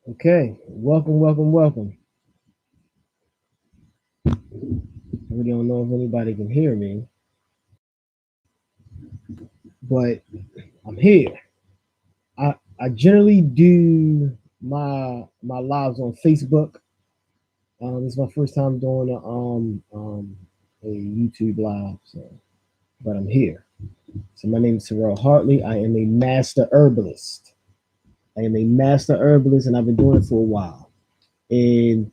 Okay, welcome. I really don't know if anybody can hear me, but I'm here. I generally do my lives on Facebook. It's my first time doing a YouTube live, but I'm here. So my name is Terrell Hartley. I am a master herbalist. And I've been doing it for a while. And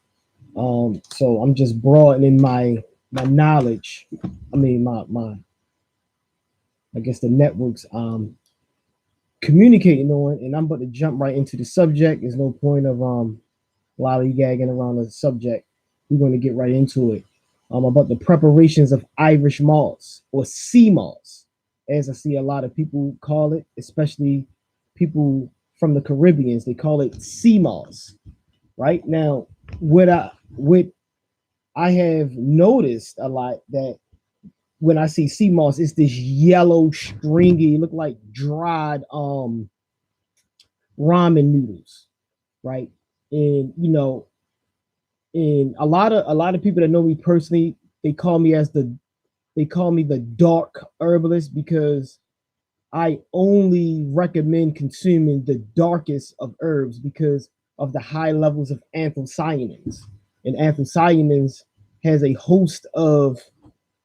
so I'm just broadening my knowledge. I mean my I guess the networks communicating on, and I'm about to jump right into the subject. There's no point of lollygagging around the subject. We're going to get right into it. About the preparations of Irish malts or sea malts, as I see a lot of people call it, especially people from the Caribbeans. They call it sea malts. Right now, what I have noticed a lot that when I see sea moss, it's this yellow, stringy, look like dried ramen noodles, right? And and a lot of people that know me personally, they call me as they call me the dark herbalist because I only recommend consuming the darkest of herbs because of the high levels of anthocyanins. And anthocyanins has a host of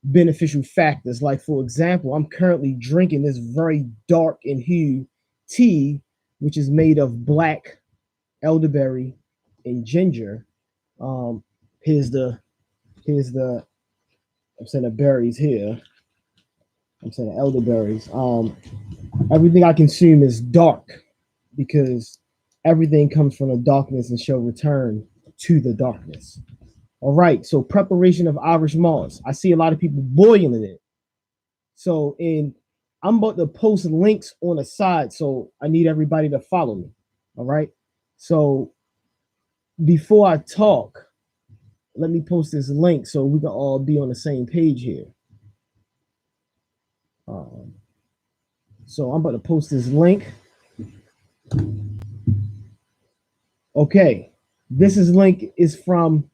beneficial factors. Like, for example, I'm currently drinking this very dark in hue tea, which is made of black elderberry and ginger. Um, here's the I'm saying the berries here. I'm saying the elderberries. Everything I consume is dark because everything comes from the darkness and shall return to the darkness. All right, so preparation of Irish malts. I see a lot of people boiling it. So, and I'm about to post links on the side, so I need everybody to follow me. All right. So before I talk, let me post this link so we can all be on the same page here. Um, so I'm about to post this link. Okay, this is link is from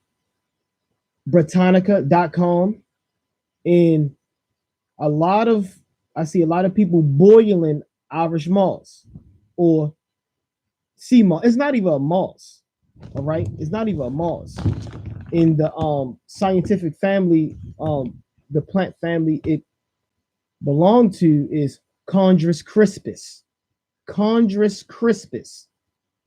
Britannica.com, and a lot of I see a lot of people boiling Irish malts or sea malt. It's not even a malt. All right, it's not even a malt. In the scientific family, the plant family it belonged to is Chondrus crispus. Chondrus crispus.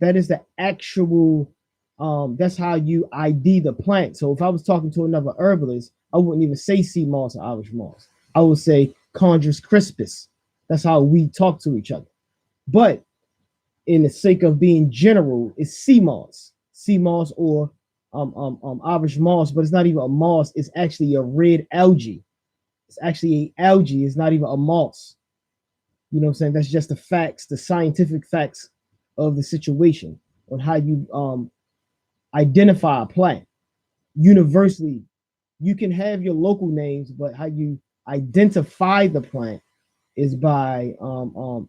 That is the actual. That's how you ID the plant. So if I was talking to another herbalist, I wouldn't even say sea moss or Irish moss. I would say Chondrus crispus. That's how we talk to each other. But in the sake of being general, it's sea moss or Irish moss, but it's not even a moss. It's actually a red algae. It's actually a algae. It's not even a moss. You know what I'm saying? That's just the facts, the scientific facts of the situation on how you identify a plant. Universally, you can have your local names, but how you identify the plant is by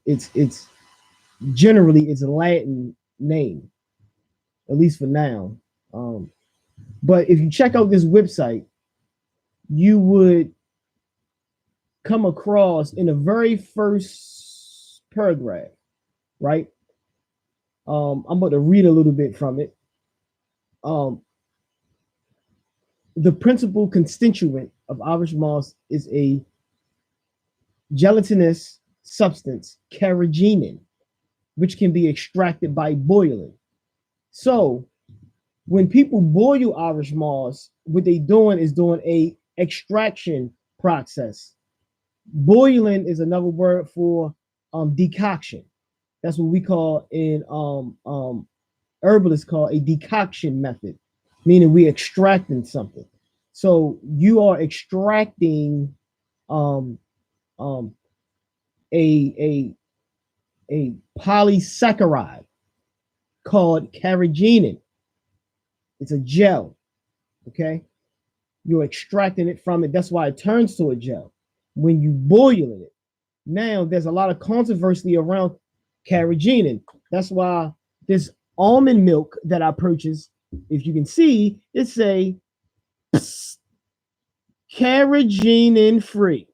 it's generally it's a Latin name, at least for now. Um, but if you check out this website, you would come across in the very first paragraph, right? I'm about to read a little bit from it. Um, the principal constituent of Irish moss is a gelatinous substance, carrageenan, which can be extracted by boiling. So when people boil Irish moss, what they doing is doing a extraction process. Boiling is another word for decoction. That's what we call in herbalists call a decoction method, meaning we extracting something. So you are extracting um, um, a a polysaccharide called carrageenan. It's a gel. Okay, you're extracting it from it. That's why it turns to a gel when you boil it. Now there's a lot of controversy around carrageenan. That's why this almond milk that I purchased, if you can see, it say carrageenan free.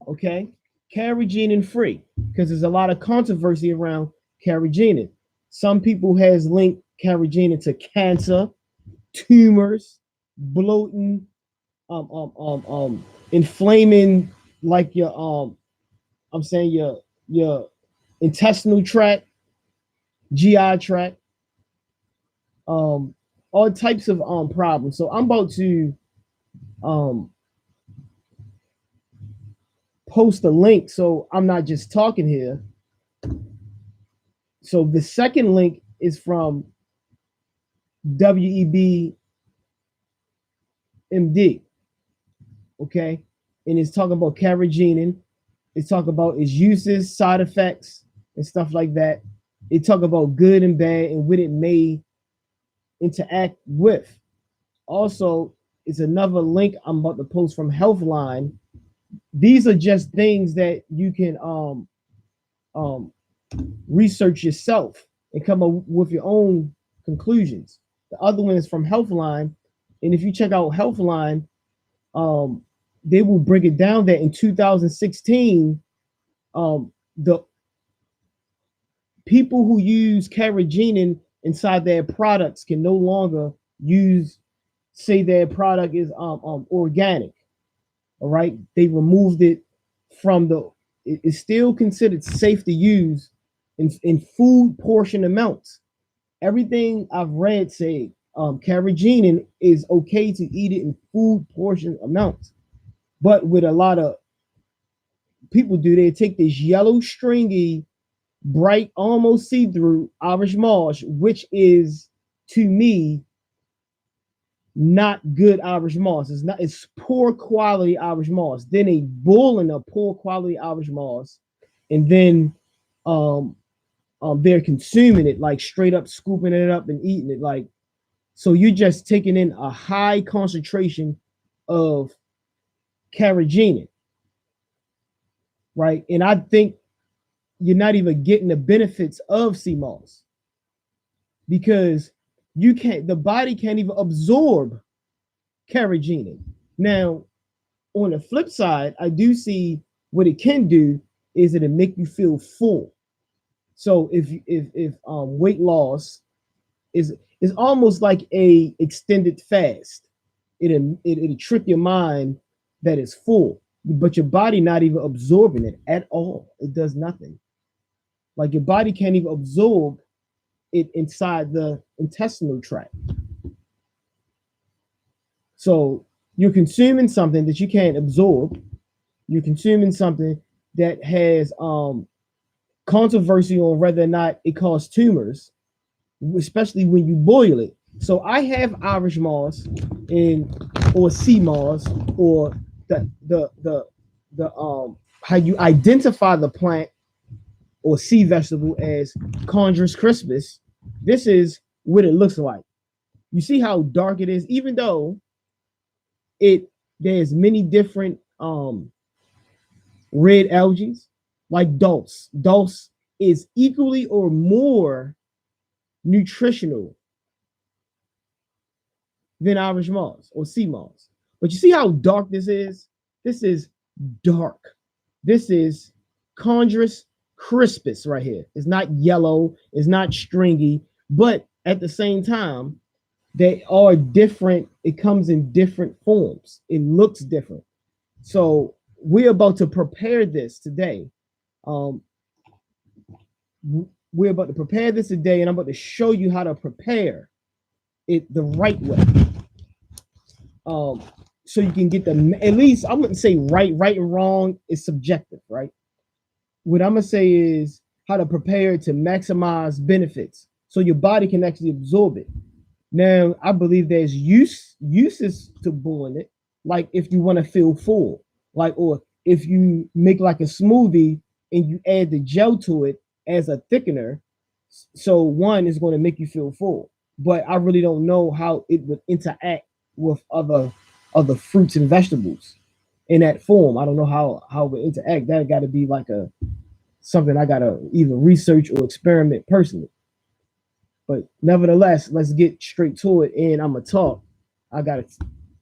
Okay, carrageenan free, because there's a lot of controversy around carrageenan. Some people has linked carrageenan to cancer, tumors, bloating, inflaming like your I'm saying your intestinal tract, GI tract, all types of problems. So I'm about to um post a link so I'm not just talking here. So the second link is from WEB MD, okay? And it's talking about carrageenan. It's talking about its uses, side effects, and stuff like that. It talk about good and bad and what it may interact with. Also, it's another link I'm about to post from Healthline. These are just things that you can um, research yourself and come up with your own conclusions. The other one is from Healthline, and if you check out Healthline, um, they will break it down that in 2016, the people who use carrageenan inside their products can no longer use, say their product is organic. All right, they removed it from the. It's still considered safe to use in food portion amounts. Everything I've read say carrageenan is okay to eat it in food portion amounts, but with a lot of people do, they take this yellow stringy bright, almost see-through Irish Moss, which is to me not good Irish Moss. It's not. It's poor quality Irish Moss. Then they boiling a poor quality Irish Moss, and then they're consuming it like straight up, scooping it up and eating it like. So you're just taking in a high concentration of carrageenan, right? And I think you're not even getting the benefits of sea moss because you can't. The body can't even absorb carrageenan. Now, on the flip side, I do see what it can do is it'll make you feel full. So if weight loss is almost like a extended fast, it'll trick your mind that it's full, but your body not even absorbing it at all. It does nothing. Like your body can't even absorb it inside the intestinal tract. So you're consuming something that you can't absorb. You're consuming something that has controversy on whether or not it causes tumors, especially when you boil it. So I have Irish moss or sea moss or the how you identify the plant or sea vegetable as Chondrus crispus. This is what it looks like. You see how dark it is, even though it there's many different red algae, like dulse. Dulse is equally or more nutritional than Irish moss or sea moss. But you see how dark this is? This is dark. This is Chondrus crispus right here. It's not yellow, it's not stringy, but at the same time, they are different. It comes in different forms. It looks different. So we're about to prepare this today. We're about to prepare this today, and I'm about to show you how to prepare it the right way. So you can get the, at least I wouldn't say right and wrong is subjective, right? What I'm gonna say is how to prepare it to maximize benefits so your body can actually absorb it. Now, I believe there's uses to boiling it, like if you want to feel full, like, or if you make like a smoothie and you add the gel to it as a thickener. So one is going to make you feel full, but I really don't know how it would interact with other fruits and vegetables in that form. I don't know how it would interact. That got to be like a something I gotta either research or experiment personally. But nevertheless, let's get straight to it. And I'm gonna talk. I gotta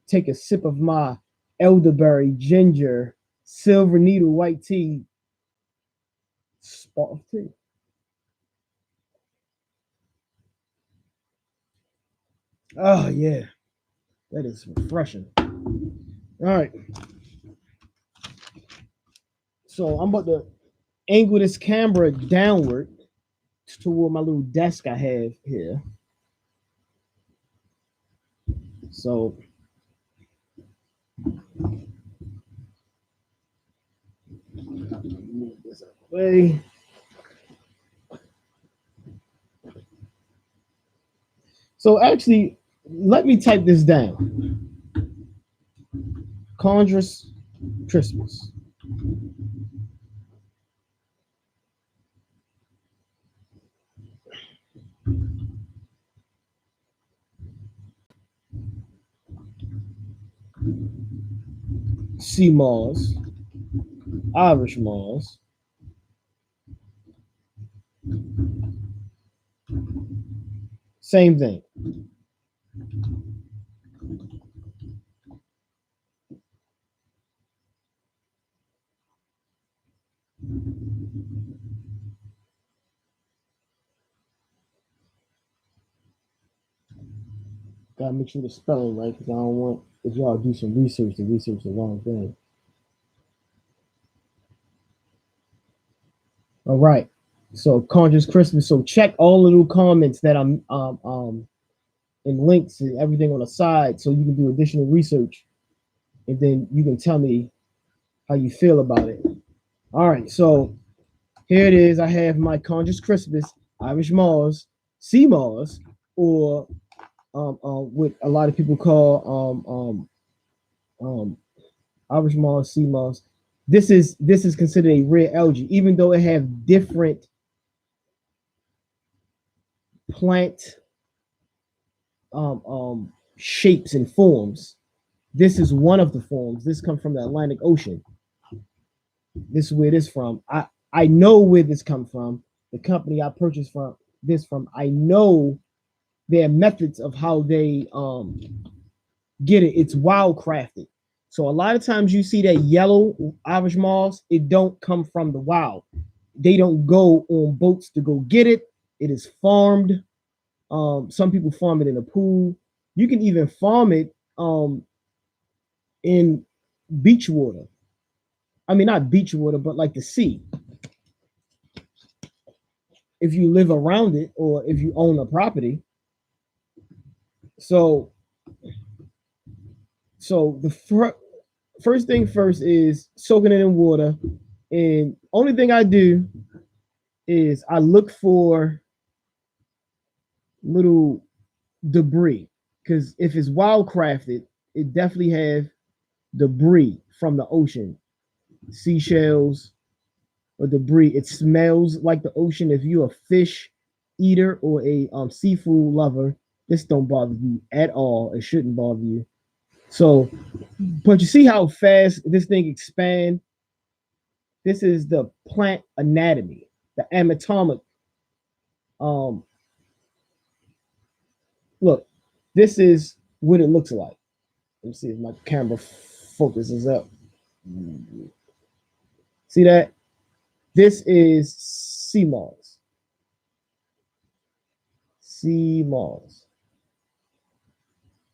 take a sip of my elderberry, ginger, silver needle white tea, spot of tea. Oh yeah, that is refreshing. All right, so I'm about to angle this camera downward toward my little desk I have here. So move this out of the way. So actually, let me type this down. Chondrus Crispus. Sea moss, Irish moss, same thing. Gotta make sure the spelling right because I don't want if y'all do some research to research the wrong thing. All right. So Chondrus Christmas. So check all the little comments that I'm and links and everything on the side so you can do additional research and then you can tell me how you feel about it. All right, so here it is. I have my Chondrus Crispus, Irish Moss, sea moss, or what a lot of people call Irish moss, sea moss. This is considered a rare algae, even though it have different plant shapes and forms. This is one of the forms. This comes from the Atlantic Ocean. This is where this from. I know where this come from. The company I purchased from this from. I know their methods of how they get it. It's wild crafted. So a lot of times you see that yellow Irish moss, it don't come from the wild. They don't go on boats to go get it. It is farmed. Some people farm it in a pool. You can even farm it in beach water. I mean, not beach water, but like the sea. If you live around it or if you own a property. So the first thing first is soaking it in water. And only thing I do is I look for little debris because if it's wild crafted, it definitely have debris from the ocean, seashells or debris. It smells like the ocean. If you're a fish eater or a seafood lover, this don't bother you at all. It shouldn't bother you. So, but you see how fast this thing expands. This is the plant anatomy, the anatomic. Look, this is what it looks like. Let me see if my camera focuses up. See that? This is sea moss. Sea moss.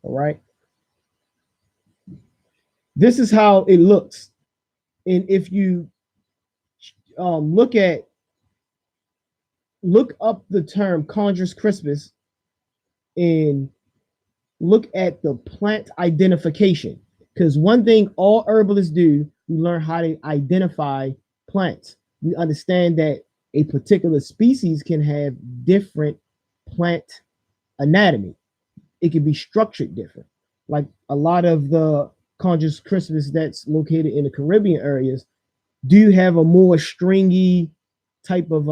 All right. This is how it looks. And if you look up the term Chondrus crispus and look at the plant identification. Because one thing all herbalists do, we learn how to identify plants. We understand that a particular species can have different plant anatomy. It can be structured different. Like a lot of the Chondrus crispus that's located in the Caribbean areas do have a more stringy type of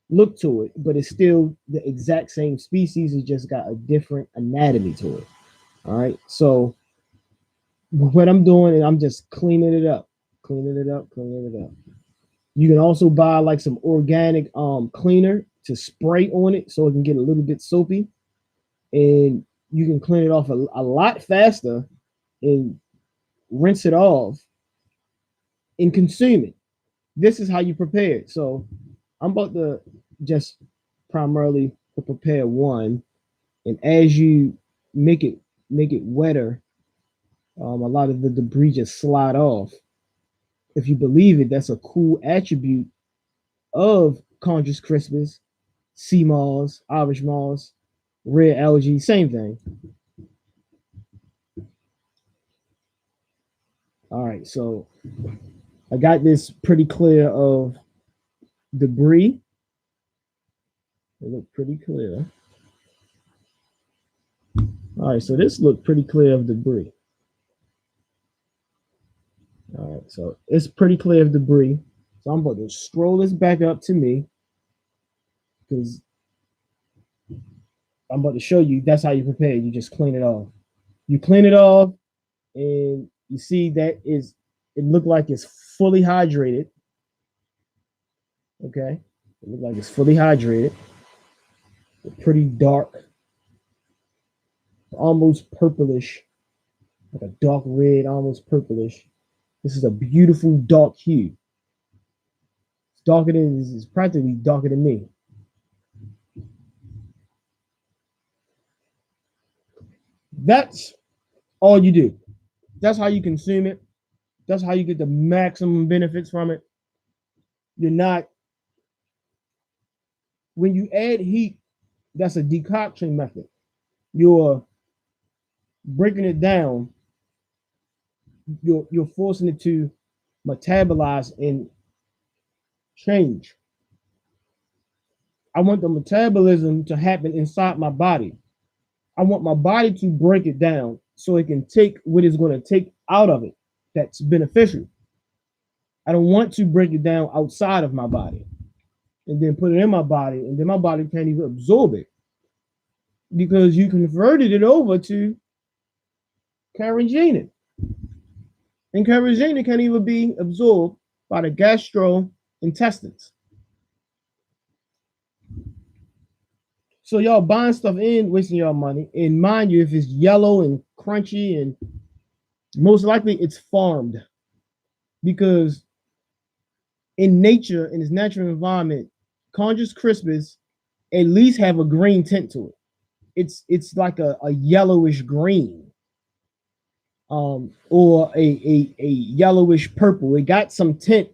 look to it, but it's still the exact same species. It's just got a different anatomy to it. All right. So what I'm doing is I'm just cleaning it up. You can also buy like some organic cleaner to spray on it so it can get a little bit soapy, and you can clean it off a lot faster and rinse it off and consume it. This is how you prepare it. So I'm about to just primarily prepare one, and as you make it wetter, a lot of the debris just slide off. If you believe it, that's a cool attribute of Chondrus crispus, sea moss, Irish moss, red algae, same thing. All right, so I got this pretty clear of debris. It looked pretty clear. All right, so this looked pretty clear of debris. All right, so it's pretty clear of debris. So I'm about to scroll this back up to me because I'm about to show you that's how you prepare. You just clean it off. You clean it off, and you see that it looked like it's fully hydrated. Okay, it looked like it's fully hydrated. Pretty dark, almost purplish, like a dark red, almost purplish. This is a beautiful dark hue. It's darker than it's practically darker than me. That's all you do. That's how you consume it. That's how you get the maximum benefits from it. You're not, when you add heat, that's a decoction method. You're breaking it down. You're forcing it to metabolize and change. I want the metabolism to happen inside my body. I want my body to break it down so it can take what it's going to take out of it that's beneficial. I don't want to break it down outside of my body and then put it in my body, and then my body can't even absorb it because you converted it over to carrageenan. And carrageenan can't even be absorbed by the gastrointestines. So y'all buying stuff in, wasting y'all money. And mind you, if it's yellow and crunchy, and most likely it's farmed, because in nature, in its natural environment, Chondrus crispus at least have a green tint to it. It's like a yellowish green, or a yellowish purple. It got some tint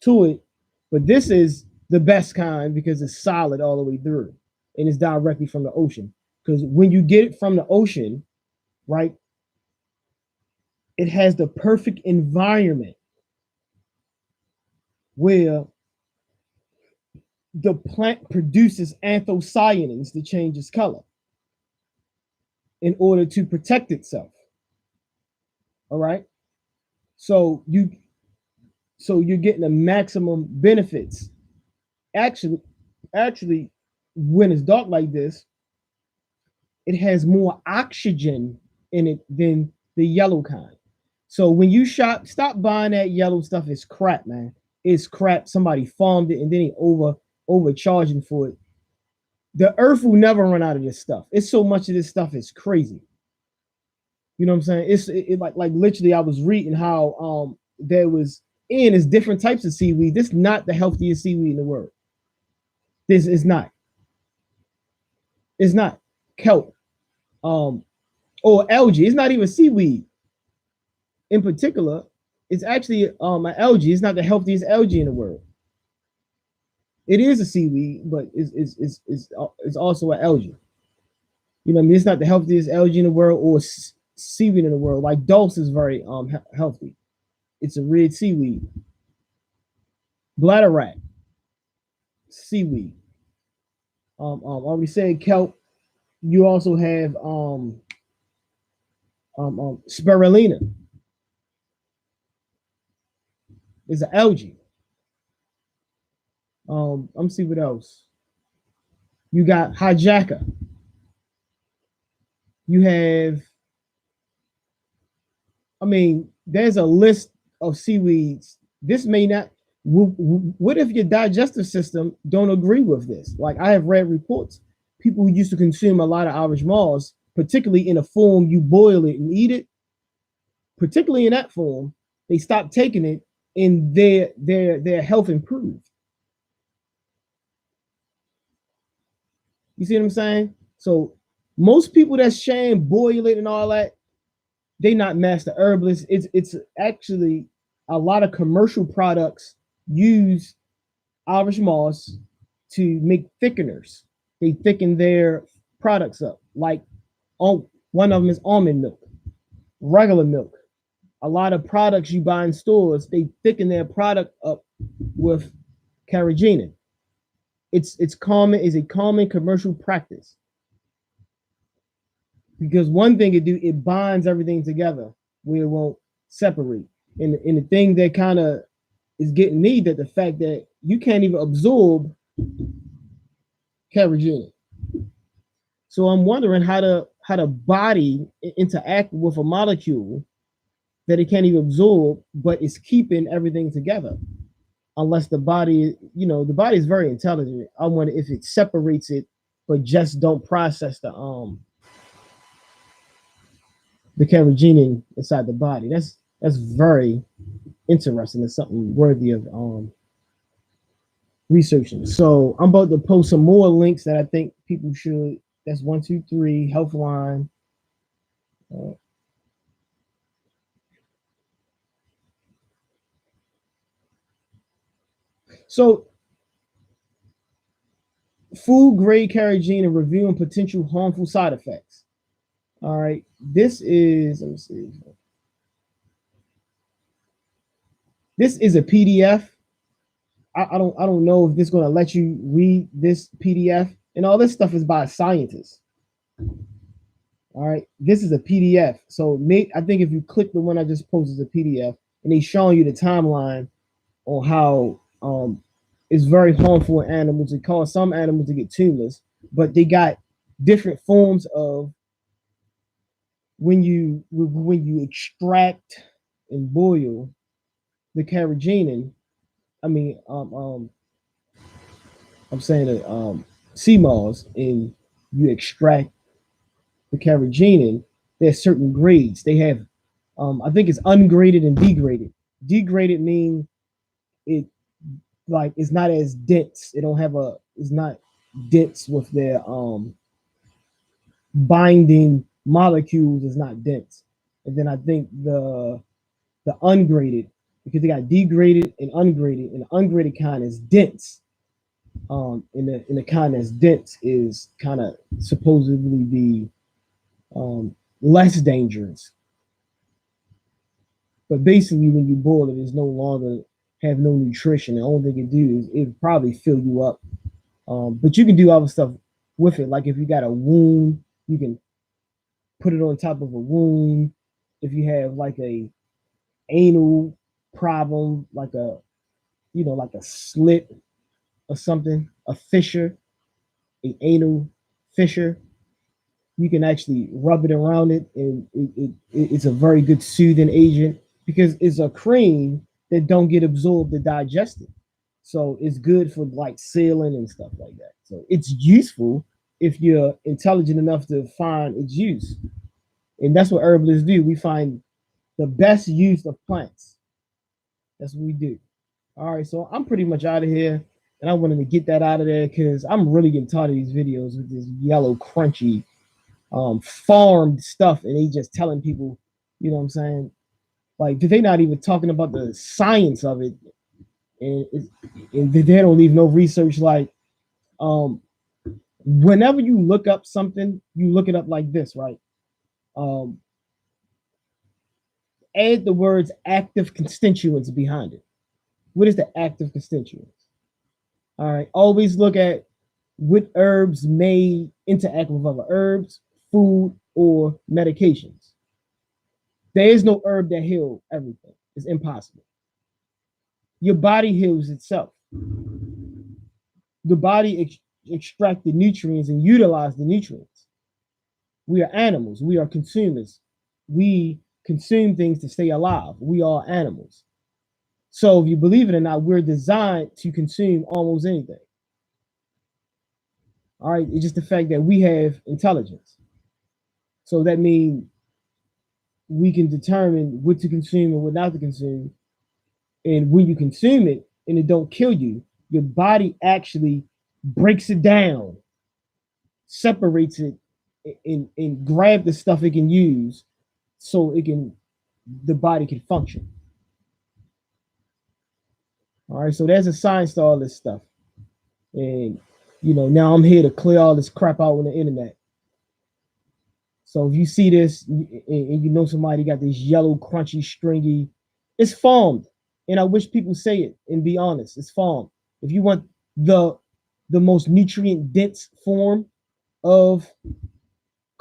to it, but this is the best kind because it's solid all the way through, and it's directly from the ocean. Because when you get it from the ocean, right, it has the perfect environment where the plant produces anthocyanins to change its color in order to protect itself. All right. So you're getting the maximum benefits. Actually, when it's dark like this, it has more oxygen in it than the yellow kind. So when you stop buying that yellow stuff, it's crap, man. It's crap. Somebody farmed it and then they overcharging for it. The earth will never run out of this stuff. It's so much of this stuff is crazy. You know what I'm saying? It's like literally I was reading how there's different types of seaweed. This is not the healthiest seaweed in the world. This is not. It's not kelp, or algae. It's not even seaweed. In particular, it's actually an algae. It's not the healthiest algae in the world. It is a seaweed, but it's also an algae. You know what I mean? It's not the healthiest algae in the world or seaweed in the world. Like dulse is very healthy. It's a red seaweed. Bladder rat, seaweed. Already said kelp. You also have spirulina. It's an algae. I'm see what else. You got hijacker. You have, I mean, there's a list of seaweeds. This may not, What if your digestive system don't agree with this? Like I have read reports, people who used to consume a lot of Irish moss, particularly in a form you boil it and eat it, particularly in that form, they stopped taking it and their health improved. You see what I'm saying? So most people that shame boil it and all that, they not master herbalists. It's actually a lot of commercial products use Irish moss to make thickeners. They thicken their products up. Like one of them is almond milk, regular milk. A lot of products you buy in stores, they thicken their product up with carrageenan. It's common, is a common commercial practice, because one thing it do, it binds everything together where it won't separate. And the thing that kind of is getting me, that the fact that you can't even absorb carrageenan. So I'm wondering how the body interact with a molecule that it can't even absorb, but it's keeping everything together. Unless the body, the body is very intelligent. I wonder if it separates it, but just don't process the carrageenan inside the body. That's very interesting. It's something worthy of researching. So I'm about to post some more links that I think people should. That's 123 Healthline. Uh, so food grade carrageenan reviewing potential harmful side effects. All right, this is, let me see. This is a PDF. I don't know if this is going to let you read this PDF, and all this stuff is by scientists. All right, this is a PDF. So I think if you click the one I just posted, as a PDF, and they showing you the timeline on how it's very harmful in animals. It causes some animals to get tumors, but they got different forms of when you extract and boil the carrageenan. I mean, I'm saying that sea moss, and you extract the carrageenan. There's certain grades. They have, I think it's ungraded and degraded. Degraded mean it, like, it's not as dense. It don't have a, it's not dense with their binding molecules, is not dense. And then I think the ungraded, because they got degraded and the ungraded kind is dense. In the kind that's dense is kind of supposedly the less dangerous. But basically, when you boil it, it's no longer have no nutrition. The only thing it do is it probably fill you up. But you can do other stuff with it. Like if you got a wound, you can put it on top of a wound. If you have like a anal problem, like like a slit or something, a fissure, an anal fissure, you can actually rub it around it, and it's a very good soothing agent, because it's a cream that don't get absorbed or digested. So it's good for like sealing and stuff like that. So it's useful if you're intelligent enough to find its use. And that's what herbalists do. We find the best use of plants. That's what we do. All right, so I'm pretty much out of here, and I wanted to get that out of there because I'm really getting tired of these videos with this yellow crunchy farmed stuff, and they just telling people, you know what I'm saying? Like, did they not even talking about the science of it? And they don't leave no research. Like, whenever you look up something, you look it up like this, right? Um, Add the words active constituents behind it. What is the active constituents? All right. Always look at what herbs may interact with other herbs, food, or medications. There is no herb that heals everything. It's impossible. Your body heals itself. The body extract the nutrients and utilize the nutrients. We are animals. We are consumers. We consume things to stay alive. We are animals. So if you believe it or not, we're designed to consume almost anything. All right, it's just the fact that we have intelligence. So that means we can determine what to consume and what not to consume. And when you consume it and it don't kill you, your body actually breaks it down, separates it, and grab the stuff it can use so the body can function. All right, so there's a science to all this stuff. And now I'm here to clear all this crap out on the internet. So if you see this and you know somebody got this yellow, crunchy, stringy, it's farmed. And I wish people say it and be honest. It's farmed. If you want the most nutrient dense form of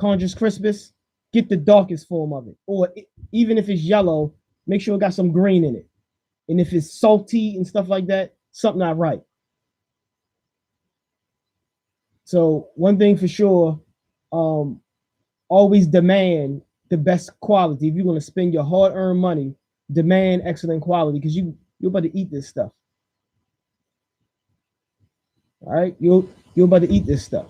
Chondrus Crispus, get the darkest form of it. Or even if it's yellow, make sure it got some green in it. And if it's salty and stuff like that, something not right. So one thing for sure, always demand the best quality. If you're going to spend your hard-earned money, demand excellent quality because you're about to eat this stuff. All right, you're about to eat this stuff.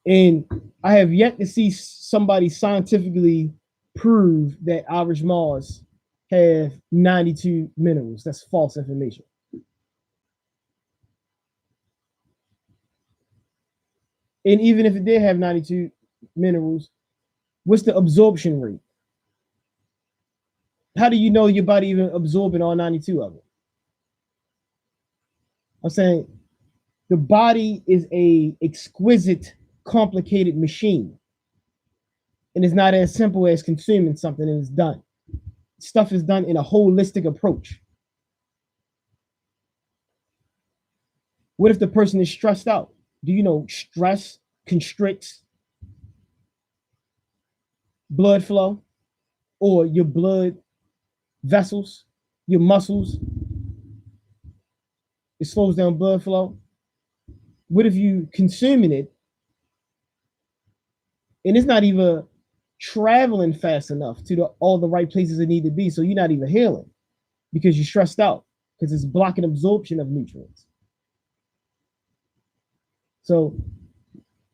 And I have yet to see somebody scientifically prove that average Mars have 92 minerals. That's false information. And even if it did have 92 minerals, what's the absorption rate? How do you know your body even absorbing all 92 of it? I'm saying the body is a exquisite, complicated machine. And it's not as simple as consuming something and it's done. Stuff is done in a holistic approach. What if the person is stressed out? Do you know stress constricts blood flow or your blood vessels, your muscles? It slows down blood flow. What if you consuming it and it's not even traveling fast enough to all the right places it need to be, so you're not even healing because you're stressed out because it's blocking absorption of nutrients. So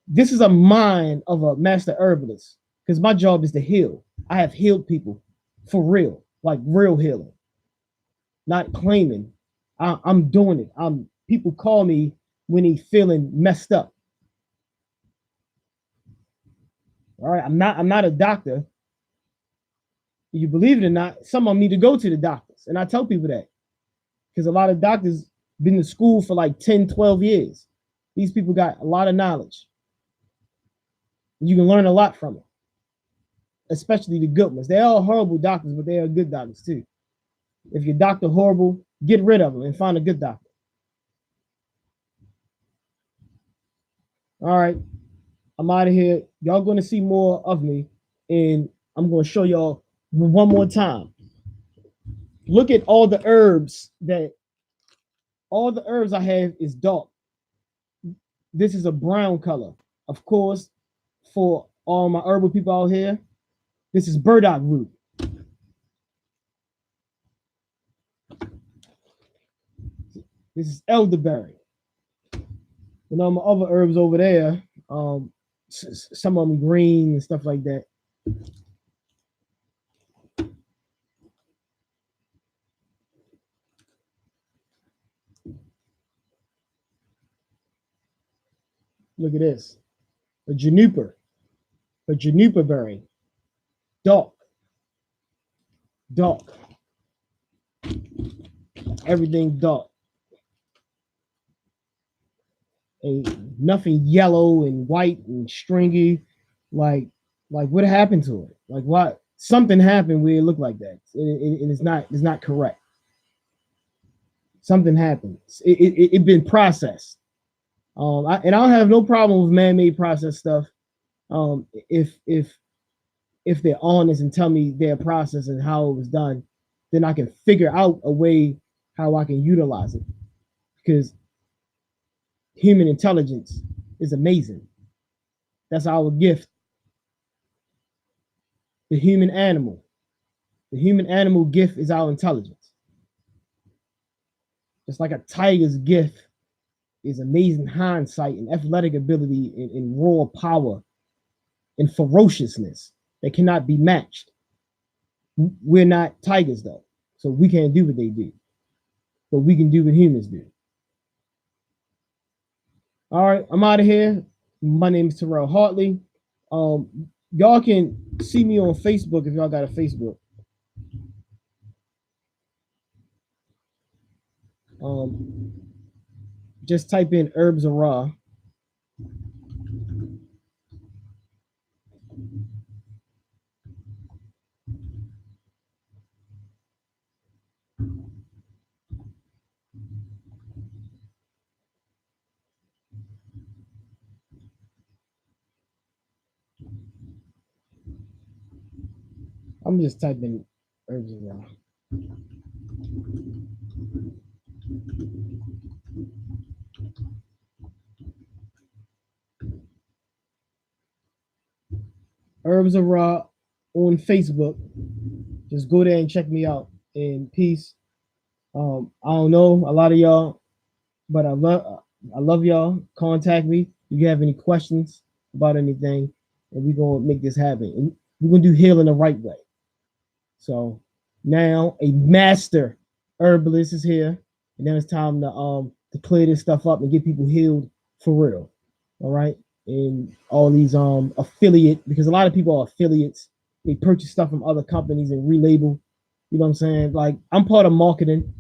this is a mind of a master herbalist because my job is to heal. I have healed people for real, like real healing, not claiming. I'm doing it. People call me when they feeling messed up. All right, I'm not a doctor. You believe it or not, some of them need to go to the doctors. And I tell people that because a lot of doctors been to school for like 10, 12 years. These people got a lot of knowledge. You can learn a lot from it, especially the good ones. They're all horrible doctors, but they are good doctors too. If your doctor horrible, get rid of them and find a good doctor. All right, I'm out of here. Y'all going to see more of me, and I'm going to show y'all one more time. Look at all the herbs I have is dark. This is a brown color. Of course, for all my herbal people out here, this is burdock root. This is elderberry. And all my other herbs over there, some of them green and stuff like that. Look at this. A juniper berry. Dark. Everything dark. And nothing yellow and white and stringy. Like what happened to it? Like what? Something happened where it looked like that. And it's not correct. Something happened. It been processed. I don't have no problem with man-made processed stuff. If they're honest and tell me their process and how it was done, then I can figure out a way how I can utilize it. Because human intelligence is amazing. That's our gift. The human animal The human animal gift is our intelligence. Just like a tiger's gift is amazing hindsight and athletic ability and raw power and ferociousness that cannot be matched. We're not tigers though, so we can't do what they do, but we can do what humans do. All right, I'm out of here. My name is Terrell Hartley. Y'all can see me on Facebook if y'all got a Facebook. Just type in Herbs of Raw. I'm just typing Herbs of Raw. Herbs of Raw on Facebook. Just go there and check me out. And peace. I don't know a lot of y'all, but I love y'all. Contact me if you have any questions about anything, and we're gonna make this happen. And we're gonna do healing the right way. So now a master herbalist is here, and now it's time to clear this stuff up and get people healed for real. All right, and all these affiliate, because a lot of people are affiliates. They purchase stuff from other companies and relabel. You know what I'm saying? Like I'm part of marketing.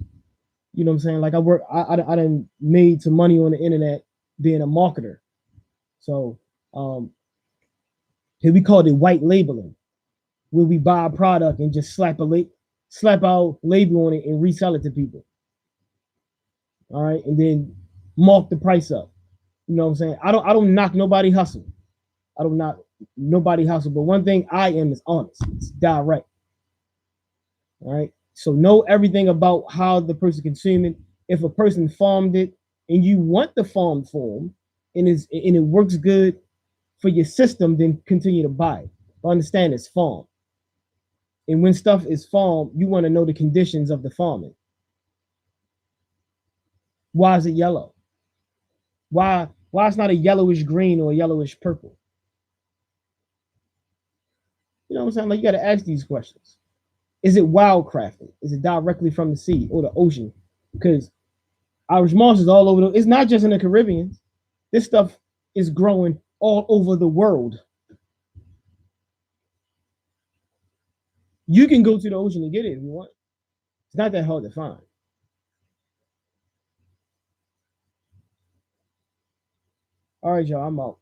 You know what I'm saying? Like I done made some money on the internet being a marketer. So here we call it white labeling, where we buy a product and just slap our label on it and resell it to people. All right, and then mark the price up. You know what I'm saying? I don't knock nobody hustle. I don't knock nobody hustle. But one thing I am is honest. It's direct. All right. So know everything about how the person consumed it. If a person farmed it and you want the farm form and it works good for your system, then continue to buy it. But understand it's farm. And when stuff is farmed, you want to know the conditions of the farming. Why is it yellow? Why it's not a yellowish green or a yellowish purple? You know what I'm saying? Like you got to ask these questions. Is it wildcrafted? Is it directly from the sea or the ocean? Because Irish moss is all over. It's not just in the Caribbean. This stuff is growing all over the world. You can go to the ocean and get it if you want. It's not that hard to find. All right, y'all. I'm out.